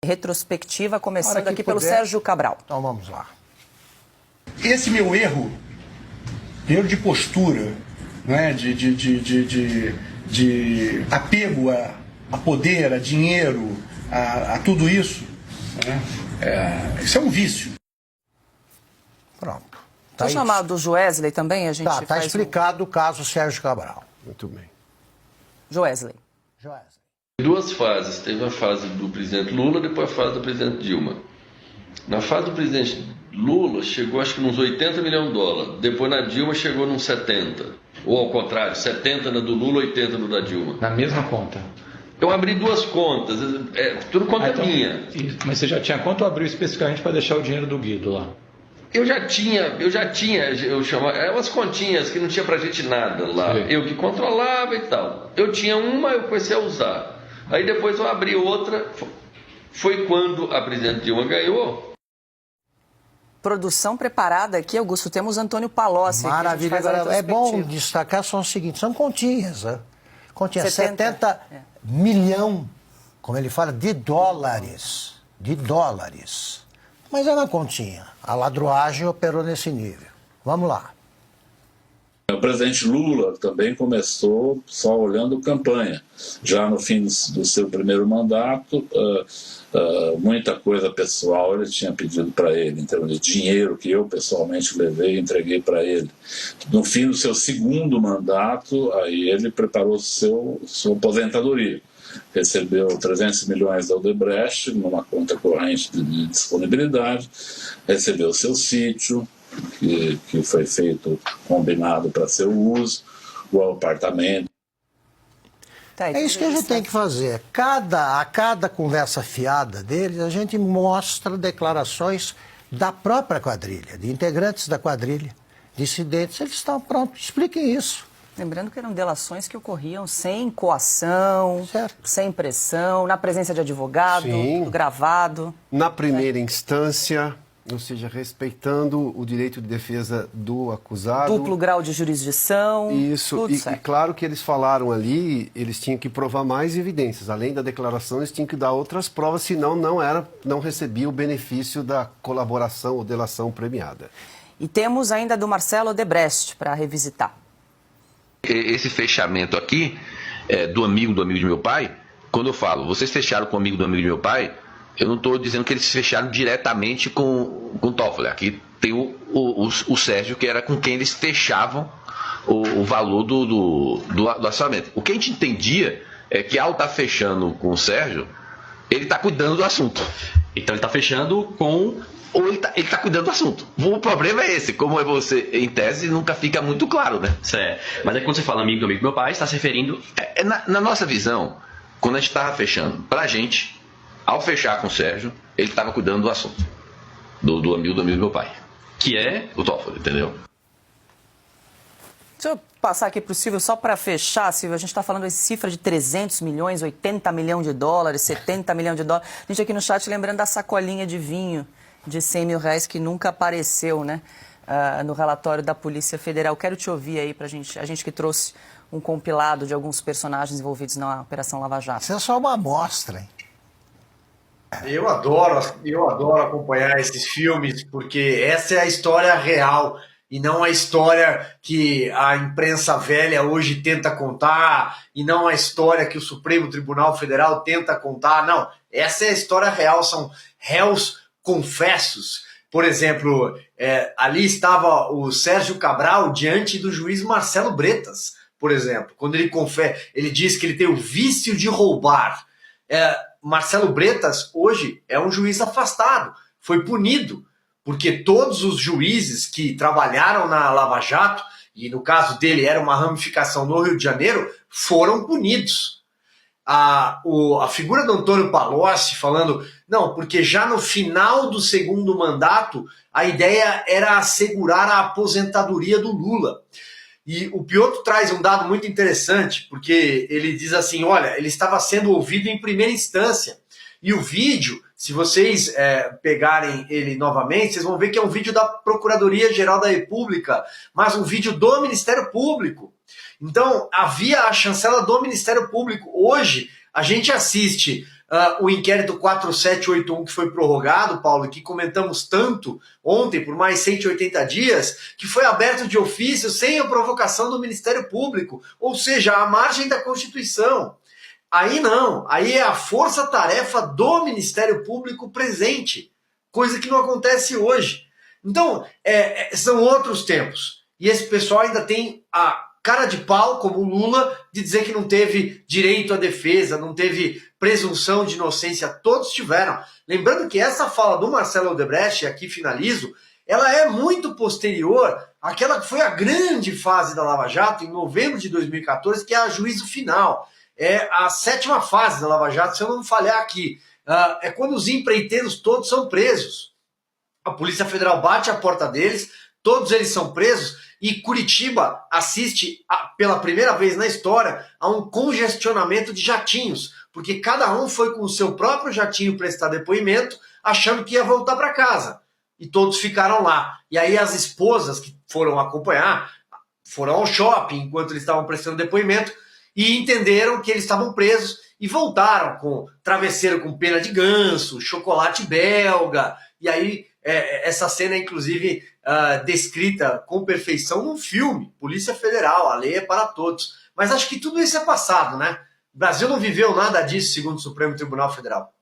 Retrospectiva, começando aqui pelo Sérgio Cabral. Então vamos lá. Esse meu erro de postura, né, de apego a poder, a dinheiro, a tudo isso, né, isso é um vício. Pronto. Tá chamado do Joesley também? A gente tá explicado o caso Sérgio Cabral. Muito bem. Joesley. Duas fases. Teve a fase do presidente Lula, depois a fase do presidente Dilma. Na fase do presidente Lula, chegou acho que nos 80 milhões de dólares. Depois na Dilma chegou nos 70. Ou ao contrário, 70 na do Lula, 80 no da Dilma. Na mesma conta? Eu abri duas contas, tudo conta então, minha. Mas você já tinha quanto abriu especificamente para deixar o dinheiro do Guido lá? Eu chamava, eram umas continhas que não tinha pra gente nada lá. Sim. Eu que controlava e tal. Eu tinha uma, eu comecei a usar. Aí depois eu abri outra, foi quando a presidente Dilma ganhou. Produção preparada aqui, Augusto, temos Antônio Palocci. Maravilha. Agora, é bom destacar só o seguinte, são continhas, né? Continhas, 70 milhão, como ele fala, de dólares. De dólares. Mas é uma continha. A ladruagem operou nesse nível. Vamos lá. O presidente Lula também começou só olhando campanha. Já no fim do seu primeiro mandato, muita coisa pessoal ele tinha pedido para ele, em termos de dinheiro que eu pessoalmente levei e entreguei para ele. No fim do seu segundo mandato, aí ele preparou sua aposentadoria. Recebeu 300 milhões da Odebrecht numa conta corrente de disponibilidade, recebeu seu sítio, que foi feito, combinado para seu uso, o apartamento. É isso que a gente tem que fazer. A cada conversa fiada deles, a gente mostra declarações da própria quadrilha, de integrantes da quadrilha, dissidentes. Eles estão prontos, expliquem isso. Lembrando que eram delações que ocorriam sem coação, sem pressão, na presença de advogado, tudo gravado. Na primeira instância, ou seja, respeitando o direito de defesa do acusado. Duplo grau de jurisdição. Isso, e claro que eles falaram ali, eles tinham que provar mais evidências. Além da declaração, eles tinham que dar outras provas, senão não recebia o benefício da colaboração ou delação premiada. E temos ainda do Marcelo Odebrecht para revisitar. Esse fechamento aqui, do amigo de meu pai, quando eu falo, vocês fecharam com o amigo do amigo de meu pai, eu não estou dizendo que eles fecharam diretamente com o Toffoli. Aqui tem o Sérgio, que era com quem eles fechavam o valor do orçamento. O que a gente entendia é que ao estar fechando com o Sérgio, ele está cuidando do assunto. Então ele está fechando com... Ou ele tá cuidando do assunto. O problema é esse, como é você, em tese, nunca fica muito claro, né? Certo. Mas é quando você fala amigo do meu pai, está se referindo... Na nossa visão, quando a gente estava fechando, pra gente, ao fechar com o Sérgio, ele estava cuidando do assunto. Do amigo do meu pai. Que é? O Toffoli, entendeu? Deixa eu passar aqui para o Silvio, só para fechar, Silvio, a gente está falando de cifra de 300 milhões, 80 milhões de dólares, 70 milhões de dólares. A gente aqui no chat lembrando da sacolinha de vinho de 100 mil reais que nunca apareceu, né, no relatório da Polícia Federal. Quero te ouvir aí, a gente que trouxe um compilado de alguns personagens envolvidos na Operação Lava Jato. Isso é só uma amostra, hein? Eu adoro acompanhar esses filmes, porque essa é a história real e não a história que a imprensa velha hoje tenta contar e não a história que o Supremo Tribunal Federal tenta contar. Não, essa é a história real, são réus confessos. Por exemplo, ali estava o Sérgio Cabral diante do juiz Marcelo Bretas, por exemplo, quando ele diz que ele tem o vício de roubar. Marcelo Bretas hoje é um juiz afastado, foi punido, porque todos os juízes que trabalharam na Lava Jato, e no caso dele era uma ramificação no Rio de Janeiro, foram punidos. A figura do Antônio Palocci falando, não, porque já no final do segundo mandato, a ideia era assegurar a aposentadoria do Lula. E o Piotr traz um dado muito interessante, porque ele diz assim, olha, ele estava sendo ouvido em primeira instância. E o vídeo, se vocês pegarem ele novamente, vocês vão ver que é um vídeo da Procuradoria-Geral da República, mas um vídeo do Ministério Público. Então, havia a chancela do Ministério Público. Hoje, a gente assiste o inquérito 4781 que foi prorrogado, Paulo, e que comentamos tanto ontem por mais 180 dias, que foi aberto de ofício sem a provocação do Ministério Público, ou seja, à margem da Constituição. Aí não, aí é a força-tarefa do Ministério Público presente, coisa que não acontece hoje. Então, são outros tempos. E esse pessoal ainda tem a cara de pau, como o Lula, de dizer que não teve direito à defesa, não teve presunção de inocência. Todos tiveram. Lembrando que essa fala do Marcelo Odebrecht, e aqui finalizo, ela é muito posterior àquela que foi a grande fase da Lava Jato, em novembro de 2014, que é a juízo final. É a 7ª fase da Lava Jato, se eu não falhar aqui. É quando os empreiteiros todos são presos. A Polícia Federal bate a porta deles, todos eles são presos, e Curitiba assiste, pela primeira vez na história, a um congestionamento de jatinhos, porque cada um foi com o seu próprio jatinho prestar depoimento, achando que ia voltar para casa. E todos ficaram lá. E aí as esposas que foram acompanhar, foram ao shopping enquanto eles estavam prestando depoimento, e entenderam que eles estavam presos, e voltaram com travesseiro com pena de ganso, chocolate belga, e aí essa cena é inclusive descrita com perfeição num filme, Polícia Federal, a lei é para todos. Mas acho que tudo isso é passado, né? O Brasil não viveu nada disso, segundo o Supremo Tribunal Federal.